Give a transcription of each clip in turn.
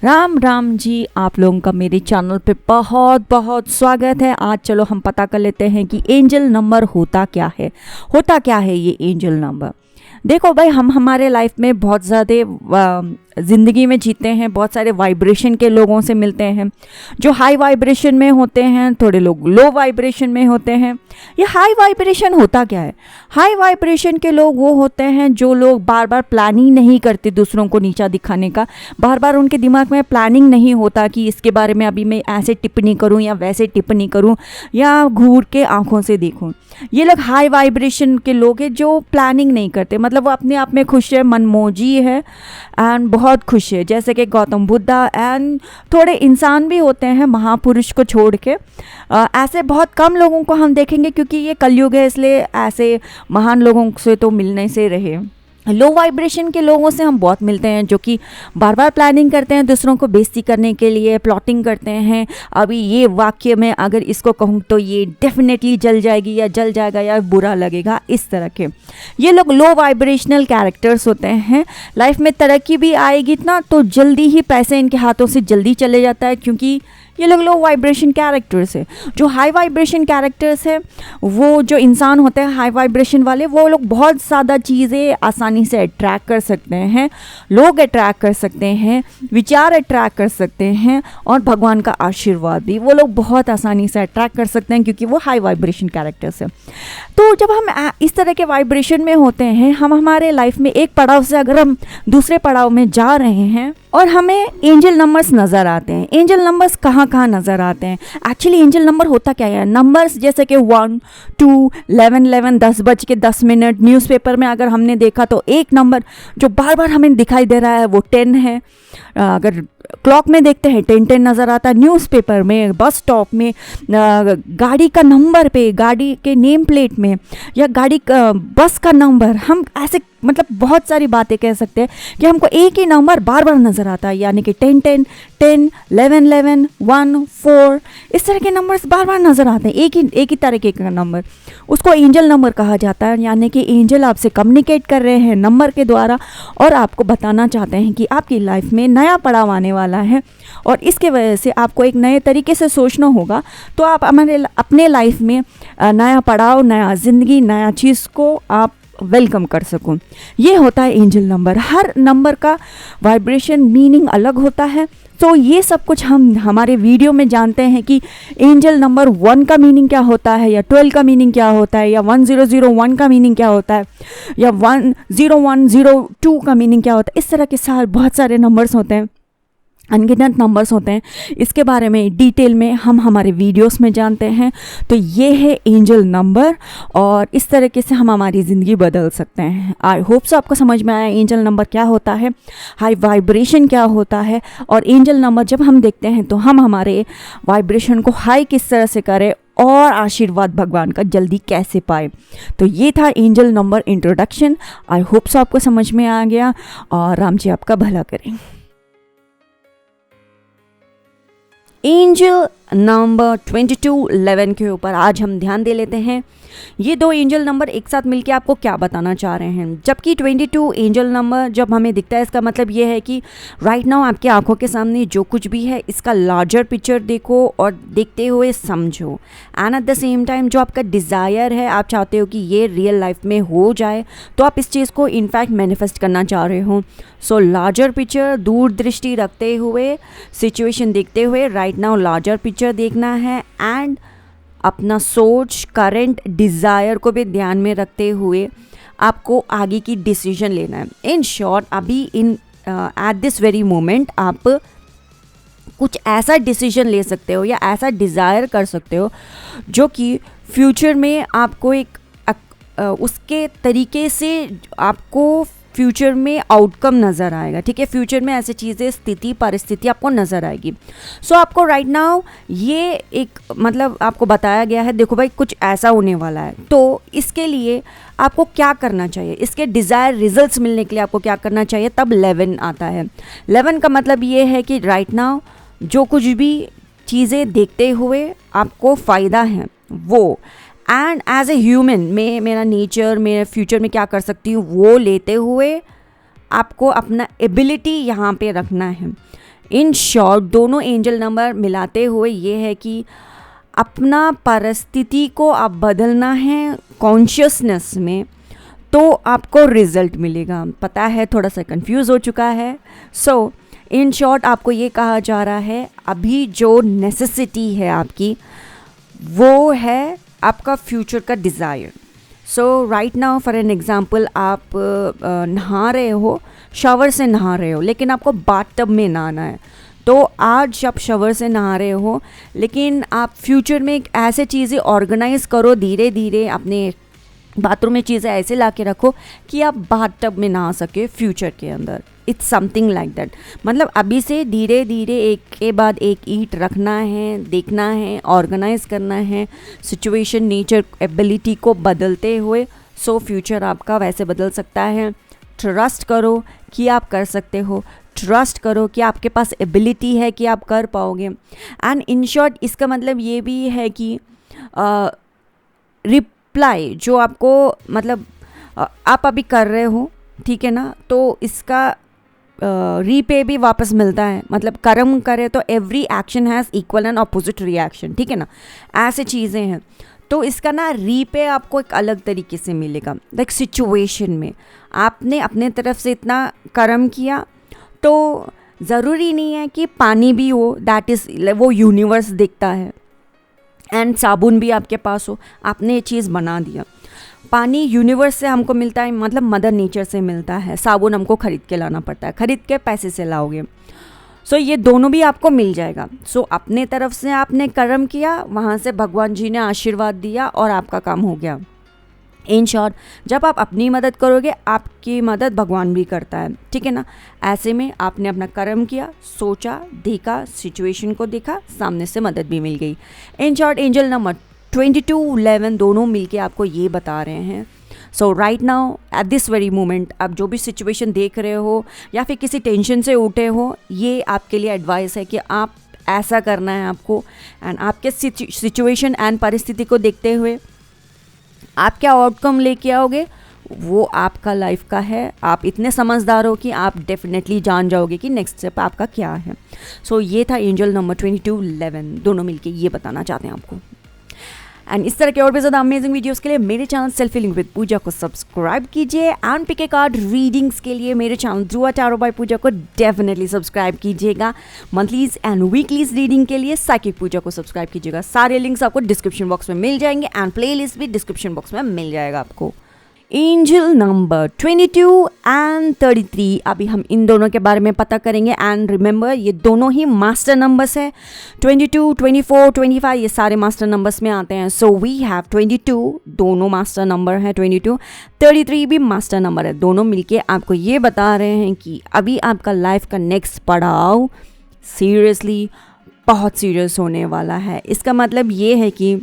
राम राम जी, आप लोगों का मेरे चैनल पे बहुत बहुत स्वागत है। आज चलो हम पता कर लेते हैं कि एंजल नंबर होता क्या है। ये एंजल नंबर। देखो भाई, हम हमारे लाइफ में बहुत ज़्यादा ज़िंदगी में जीते हैं, बहुत सारे वाइब्रेशन के लोगों से मिलते हैं जो हाई वाइब्रेशन में होते हैं, थोड़े लोग लो वाइब्रेशन में होते हैं। ये हाई वाइब्रेशन होता क्या है? हाई वाइब्रेशन के लोग वो होते हैं जो लोग बार बार प्लानिंग नहीं करते दूसरों को नीचा दिखाने का। बार बार उनके दिमाग में प्लानिंग नहीं होता कि इसके बारे में अभी मैं ऐसे टिप्पणी करूं या वैसे टिप्पणी करूं या घूर के आंखों से देखूं। ये लोग हाई वाइब्रेशन के लोग हैं जो प्लानिंग नहीं करते, मतलब वो अपने आप में खुश है, मनमोजी है एंड बहुत खुश है, जैसे कि गौतम बुद्धा एंड थोड़े इंसान भी होते हैं महापुरुष को छोड़ के। ऐसे बहुत कम लोगों को हम देखेंगे क्योंकि ये कलयुग है, इसलिए ऐसे महान लोगों से तो मिलने से रहे। लो वाइब्रेशन के लोगों से हम बहुत मिलते हैं जो कि बार बार प्लानिंग करते हैं, दूसरों को बेइज्जती करने के लिए प्लॉटिंग करते हैं। अभी ये वाक्य में अगर इसको कहूँ तो ये डेफिनेटली जल जाएगी या जल जाएगा या बुरा लगेगा, इस तरह के ये लोग लो वाइब्रेशनल कैरेक्टर्स होते हैं। लाइफ में तरक्की भी आएगी ना तो जल्दी ही पैसे इनके हाथों से जल्दी चले जाता है क्योंकि ये लोग लो वाइब्रेशन कैरेक्टर्स है। जो हाई वाइब्रेशन कैरेक्टर्स है, वो जो इंसान होते हैं हाई वाइब्रेशन वाले, वो लोग बहुत ज़्यादा चीज़ें आसानी से अट्रैक्ट कर सकते हैं, लोग अट्रैक्ट कर सकते हैं, विचार अट्रैक्ट कर सकते हैं और भगवान का आशीर्वाद भी वो लोग बहुत आसानी से अट्रैक्ट कर सकते हैं क्योंकि वो हाई वाइब्रेशन कैरेक्टर्स है। तो जब हम इस तरह के वाइब्रेशन में होते हैं, हम हमारे लाइफ में एक पड़ाव से अगर हम दूसरे पड़ाव में जा रहे हैं और हमें एंजल नंबर्स नज़र आते हैं। एंजल नंबर्स कहाँ नज़र आते हैं? एक्चुअली एंजल नंबर होता क्या है? नंबर्स जैसे कि 1, 2, 11, 10:10 न्यूज़पेपर में अगर हमने देखा तो एक नंबर जो बार बार हमें दिखाई दे रहा है वो 10 है। अगर क्लॉक में देखते हैं 10 नज़र आता है, न्यूज़पेपर में, बस स्टॉप में, गाड़ी का नंबर पे, गाड़ी के नेम प्लेट में या गाड़ी का बस का नंबर, हम ऐसे मतलब बहुत सारी बातें कह सकते हैं कि हमको एक ही नंबर बार बार नज़र आता है, यानी कि 10, 10, 10, 11, 11, 1, 4, इस तरह के नंबर्स बार बार नज़र आते हैं। एक ही तरीके का नंबर, उसको एंजल नंबर कहा जाता है। यानी कि एंजल आपसे कम्युनिकेट कर रहे हैं नंबर के द्वारा और आपको बताना चाहते हैं कि आपकी लाइफ में नया पड़ाव आने वाला है और इसके वजह से आपको एक नए तरीके से सोचना होगा, तो आप अपने लाइफ में नया पड़ाव, नया ज़िंदगी, नया चीज़ को आप वेलकम कर सकूं। ये होता है एंजल नंबर। हर नंबर का वाइब्रेशन मीनिंग अलग होता है। तो ये सब कुछ हम हमारे वीडियो में जानते हैं कि एंजल नंबर 1 का मीनिंग क्या होता है या 12 का मीनिंग क्या होता है या 1001 का मीनिंग क्या होता है या 10102 का मीनिंग क्या होता है। इस तरह के बहुत सारे नंबर्स होते हैं, अनगिनत नंबर्स होते हैं। इसके बारे में डिटेल में हम हमारे वीडियोस में जानते हैं। तो ये है एंजल नंबर और इस तरीके से हम हमारी ज़िंदगी बदल सकते हैं। आई होप सो आपको समझ में आया एंजल नंबर क्या होता है, हाई वाइब्रेशन क्या होता है और एंजल नंबर जब हम देखते हैं तो हम हमारे वाइब्रेशन को हाई किस तरह से करें और आशीर्वाद भगवान का जल्दी कैसे पाए। तो ये था angel number introduction. I hope so आपको समझ में आ गया और राम जी आपका भला करें। एंजल नंबर 2211 के ऊपर आज हम ध्यान दे लेते हैं। ये दो एंजल नंबर एक साथ मिलके आपको क्या बताना चाह रहे हैं। जबकि 22 एंजल नंबर जब हमें दिखता है, इसका मतलब ये है कि राइट नाउ आपकी आंखों के सामने जो कुछ भी है इसका लार्जर पिक्चर देखो और देखते हुए समझो। And at the same time जो आपका डिज़ायर है, आप चाहते हो कि ये रियल लाइफ में हो जाए, तो आप इस चीज़ को इनफैक्ट मैनिफेस्ट करना चाह रहे हो। सो लार्जर पिक्चर, दूरदृष्टि रखते हुए, सिचुएशन देखते हुए राइट नाउ लार्जर पिक्चर देखना है एंड अपना सोच, करंट डिज़ायर को भी ध्यान में रखते हुए आपको आगे की डिसीजन लेना है। इन शॉर्ट, अभी एट दिस वेरी मोमेंट आप कुछ ऐसा डिसीजन ले सकते हो या ऐसा डिज़ायर कर सकते हो जो कि फ्यूचर में आपको उसके तरीके से आपको फ्यूचर में आउटकम नज़र आएगा। ठीक है, फ्यूचर में ऐसी चीज़ें, स्थिति, परिस्थिति आपको नज़र आएगी। सो आपको राइट नाउ ये एक मतलब आपको बताया गया है, देखो भाई कुछ ऐसा होने वाला है, तो इसके लिए आपको क्या करना चाहिए, इसके डिज़ायर रिजल्ट्स मिलने के लिए आपको क्या करना चाहिए। तब 11 आता है। 11 का मतलब ये है कि राइट नाउ जो कुछ भी चीज़ें देखते हुए आपको फ़ायदा है वो, एंड एज ए ह्यूमन में मेरा नेचर, मेरे फ्यूचर में क्या कर सकती हूँ वो लेते हुए आपको अपना एबिलिटी यहाँ पे रखना है। इन शॉर्ट दोनों एंजल नंबर मिलाते हुए ये है कि अपना परिस्थिति को आप बदलना है कॉन्शियसनेस में, तो आपको रिजल्ट मिलेगा। पता है थोड़ा सा कंफ्यूज हो चुका है। सो इन शॉर्ट आपको ये कहा जा रहा है अभी जो नेसेसिटी है आपकी वो है आपका फ्यूचर का desire. So right now for an example, आप नहा रहे हो, शावर से नहा रहे हो, लेकिन आपको बाथटब में नहाना है। तो आज आप शावर से नहा रहे हो, लेकिन आप फ्यूचर में ऐसे चीज़ें ऑर्गेनाइज करो, धीरे धीरे अपने बाथरूम में चीज़ें ऐसे ला के रखो कि आप बाथटब में नहा सके फ्यूचर के अंदर। It's something like that. मतलब अभी से धीरे धीरे एक के बाद एक ईट रखना है, देखना है, ऑर्गेनाइज करना है सिचुएशन, नेचर, एबिलिटी को बदलते हुए। सो फ्यूचर आपका वैसे बदल सकता है। ट्रस्ट करो कि आप कर सकते हो, ट्रस्ट करो कि आपके पास एबिलिटी है कि आप कर पाओगे। एंड इन शॉर्ट इसका मतलब ये भी है कि रिप्लाई जो आपको मतलब आप अभी कर रहे हो, ठीक है ना, तो इसका रीपे भी वापस मिलता है। मतलब कर्म करे तो every action has equal and opposite reaction, ठीक है ना, ऐसे चीज़ें हैं। तो इसका ना रीपे आपको एक अलग तरीके से मिलेगा। लाइक सिचुएशन में आपने अपने तरफ से इतना कर्म किया, तो ज़रूरी नहीं है कि पानी भी हो, दैट इज़ वो यूनिवर्स देखता है, एंड साबुन भी आपके पास हो, आपने ये चीज़ बना दिया। पानी यूनिवर्स से हमको मिलता है, मतलब मदर नेचर से मिलता है। साबुन हमको ख़रीद के लाना पड़ता है, ख़रीद के पैसे से लाओगे। सो ये दोनों भी आपको मिल जाएगा। सो अपने तरफ से आपने कर्म किया, वहाँ से भगवान जी ने आशीर्वाद दिया और आपका काम हो गया। इन शॉर्ट जब आप अपनी मदद करोगे, आपकी मदद भगवान भी करता है, ठीक है ना। ऐसे में आपने अपना कर्म किया, सोचा, देखा, सिचुएशन को देखा, सामने से मदद भी मिल गई। इन शॉर्ट एंजल नंबर 22, 11 दोनों मिलके आपको ये बता रहे हैं। So right now at this very moment आप जो भी सिचुएशन देख रहे हो या फिर किसी टेंशन से उठे हो, ये आपके लिए एडवाइस है कि आप ऐसा करना है आपको। एंड आपके सिचुएशन एंड परिस्थिति को देखते हुए आप क्या आउटकम लेके आओगे वो आपका लाइफ का है। आप इतने समझदार हो कि आप डेफिनेटली जान जाओगे कि नेक्स्ट स्टेप आपका क्या है। सो ये था एंजल नंबर 22, 11 दोनों मिलके ये बताना चाहते हैं आपको। एंड इस तरह के और भी ज़्यादा अमेजिंग वीडियोस के लिए मेरे channel self healing with Pooja को सब्सक्राइब कीजिए। And pick a card readings के लिए मेरे channel Dhruva tarot by Pooja को डेफिनेटली सब्सक्राइब कीजिएगा। मंथलीज एंड वीकलीज रीडिंग के लिए साइकिक पूजा को सब्सक्राइब कीजिएगा। सारे लिंक्स आपको डिस्क्रिप्शन बॉक्स में मिल जाएंगे एंड प्ले लिस्ट भी डिस्क्रिप्शन बॉक्स में मिल जाएगा आपको। एंजल नंबर 22 एंड 33, अभी हम इन दोनों के बारे में पता करेंगे। एंड रिमेंबर ये दोनों ही मास्टर नंबर्स है। 22, 24, 25 ये सारे मास्टर नंबर्स में आते हैं। सो वी हैव 22, दोनों मास्टर नंबर है। 22, 33 भी मास्टर नंबर है। दोनों मिलके आपको ये बता रहे हैं कि अभी आपका लाइफ का नेक्स्ट पड़ाव सीरियसली बहुत सीरियस होने वाला है। इसका मतलब ये है कि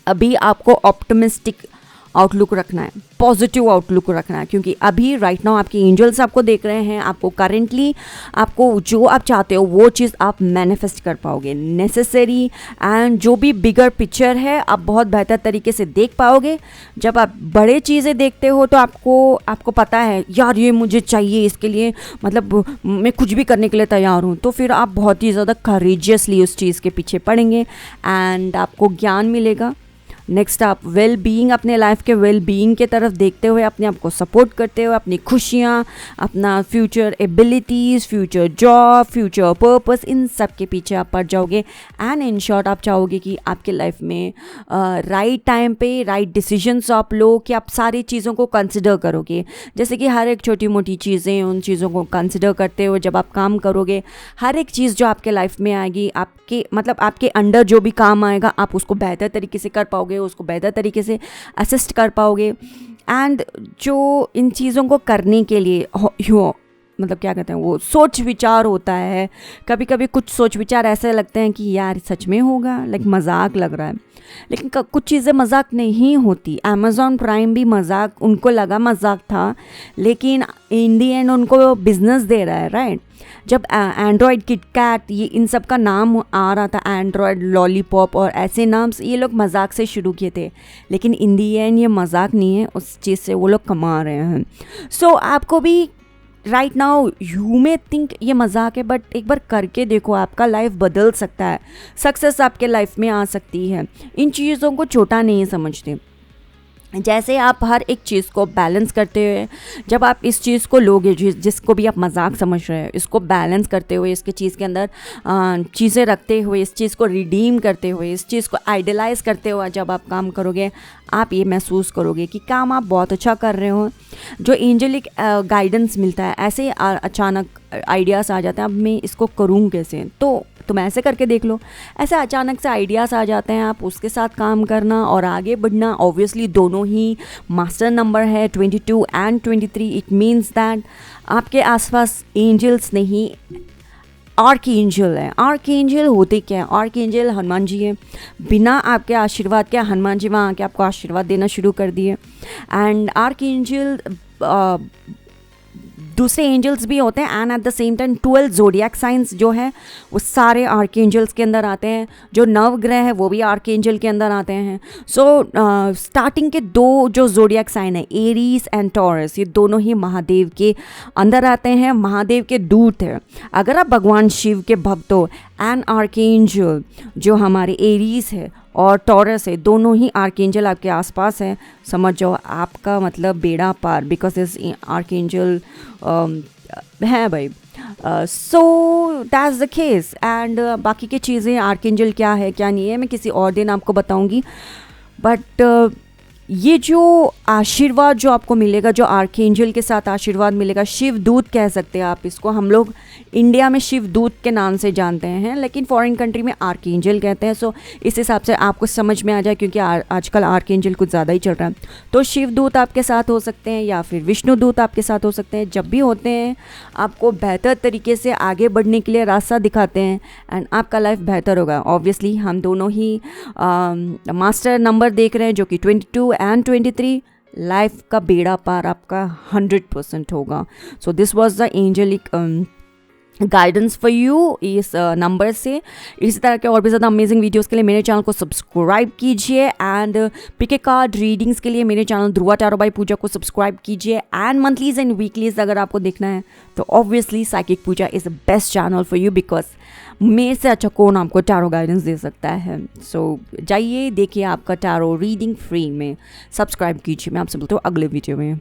अभी आपको ऑप्टिमिस्टिक आउटलुक रखना है, पॉजिटिव आउटलुक रखना है, क्योंकि अभी राइट नाउ आपके एंजल्स आपको देख रहे हैं। आपको करेंटली आपको जो आप चाहते हो वो चीज़ आप मैनिफेस्ट कर पाओगे। नेसेसरी एंड जो भी बिगर पिक्चर है आप बहुत बेहतर तरीके से देख पाओगे। जब आप बड़े चीज़ें देखते हो तो आपको पता है यार ये मुझे चाहिए, इसके लिए मतलब मैं कुछ भी करने के लिए तैयार हूँ। तो फिर आप बहुत ही ज़्यादा करेजियसली उस चीज़ के पीछे पड़ेंगे एंड आपको ज्ञान मिलेगा। नेक्स्ट आप वेल बीइंग, अपने लाइफ के वेल बीइंग के तरफ देखते हुए अपने आप को सपोर्ट करते हुए अपनी खुशियाँ, अपना future abilities, future job, future purpose, इन सब के पीछे आप पड़ जाओगे। एंड इन शॉर्ट आप चाहोगे कि आपके लाइफ में राइट टाइम पे राइट डिसीजंस आप लो, कि आप सारी चीज़ों को कंसिडर करोगे। जैसे कि हर एक छोटी मोटी चीज़ें, उन चीज़ों को कंसिडर करते हुए जब आप काम करोगे, हर एक चीज़ जो आपके लाइफ में आएगी, आपके मतलब आपके अंडर जो भी काम आएगा आप उसको बेहतर तरीके से कर पाओगे, उसको बेहतर तरीके से असिस्ट कर पाओगे। एंड जो इन चीज़ों को करने के लिए मतलब क्या कहते हैं, वो सोच विचार होता है। कभी कभी कुछ सोच विचार ऐसे लगते हैं कि यार सच में होगा, लाइक मजाक लग रहा है, लेकिन कुछ चीज़ें मजाक नहीं होती। अमेज़ॉन प्राइम भी मजाक, उनको लगा मजाक था, लेकिन इन दी एंड उनको बिजनेस दे रहा है, राइट। जब एंड्रॉयड, किटकैट, ये इन सब का नाम आ रहा था, एंड्रॉयड, लॉलीपॉप और ऐसे नाम से ये लोग मजाक से शुरू किए थे, लेकिन इन दी एंड ये मजाक नहीं है, उस चीज़ से वो लोग कमा रहे हैं। सो आपको भी right now you may think ये मजाक है, बट एक बार करके देखो, आपका लाइफ बदल सकता है, सक्सेस आपके लाइफ में आ सकती है। इन चीज़ों को छोटा नहीं समझते। जैसे आप हर एक चीज़ को बैलेंस करते हुए, जब आप इस चीज़ को लोगे, जिसको भी आप मजाक समझ रहे हो, इसको बैलेंस करते हुए, इसके चीज़ के अंदर चीज़ें रखते हुए, इस चीज़ को रिडीम करते हुए, इस चीज़ को आइडलाइज करते हुए जब आप काम करोगे, आप ये महसूस करोगे कि काम आप बहुत अच्छा कर रहे हो। जो एंजलिक गाइडेंस मिलता है, ऐसे अचानक आइडियाज़ आ जाते हैं, अब मैं इसको करूँ कैसे, तो तुम ऐसे करके देख लो। ऐसे अचानक से आइडियाज़ आ जाते हैं, आप उसके साथ काम करना और आगे बढ़ना। ऑब्वियसली दोनों ही मास्टर नंबर है, 22 एंड 23। इट मीन्स दैट आपके आसपास एंजल्स नहीं, आर्क एंजल है। आर्क एंजल होते क्या है? आर्क एंजल हनुमान जी है। बिना आपके आशीर्वाद के हनुमान जी वहाँ आके आपको आशीर्वाद देना शुरू कर दिए। एंड आर्क एंजल दूसरे एंजल्स भी होते हैं, and at the same time 12 zodiac science जो है वो सारे आर्क एंजल्स के अंदर आते हैं। जो नवग्रह है वो भी आर्क एंजल के अंदर आते हैं। सो स्टार्टिंग के 2 जो जोडियक साइन है, एरीज एंड टॉरस, ये दोनों ही महादेव के अंदर आते हैं, महादेव के दूत हैं। अगर आप भगवान शिव के भक्त हो, एंड आर्क एंजल जो हमारे एरीज है और टॉरस है, दोनों ही आर्कएंजल आपके आसपास है, समझ जाओ आपका मतलब बेड़ा पार, बिकॉज इस आर्कएंजल है भाई। So that's the case. And बाकी की चीज़ें आर्कएंजल क्या है क्या नहीं है मैं किसी और दिन आपको बताऊंगी। बट ये जो आशीर्वाद जो आपको मिलेगा, जो आर्कएंजल के साथ आशीर्वाद मिलेगा, शिव दूत कह सकते हैं आप इसको। हम लोग इंडिया में शिव दूत के नाम से जानते हैं, लेकिन फॉरेन कंट्री में आर्कएंजल कहते हैं। सो इस हिसाब से आपको समझ में आ जाए, क्योंकि आजकल आर्कएंजल कुछ ज़्यादा ही चल रहा है। तो शिव दूत आपके साथ हो सकते हैं या फिर विष्णु दूत आपके साथ हो सकते हैं। जब भी होते हैं आपको बेहतर तरीके से आगे बढ़ने के लिए रास्ता दिखाते हैं, एंड आपका लाइफ बेहतर होगा। ऑब्वियसली हम दोनों ही मास्टर नंबर देख रहे हैं, जो कि 22 एंड 23। लाइफ का बेड़ा पार आपका 100% होगा। So this was the angelic guidance for you इस नंबर से। इसी तरह के और भी ज़्यादा अमेजिंग वीडियोस के लिए मेरे चैनल को सब्सक्राइब कीजिए, एंड पिके कार्ड रीडिंग्स के लिए मेरे channel Dhruva tarot by Pooja को सब्सक्राइब कीजिए। एंड मंथलीज एंड वीकलीज अगर आपको देखना है तो obviously psychic Pooja is the best channel for you, because मेरे से अच्छा कौन आपको टैरो गाइडेंस दे सकता है। सो जाइए देखिए आपका टैरो रीडिंग फ्री में, सब्सक्राइब कीजिए। मैं आपसे बोलता हूँ अगले वीडियो में।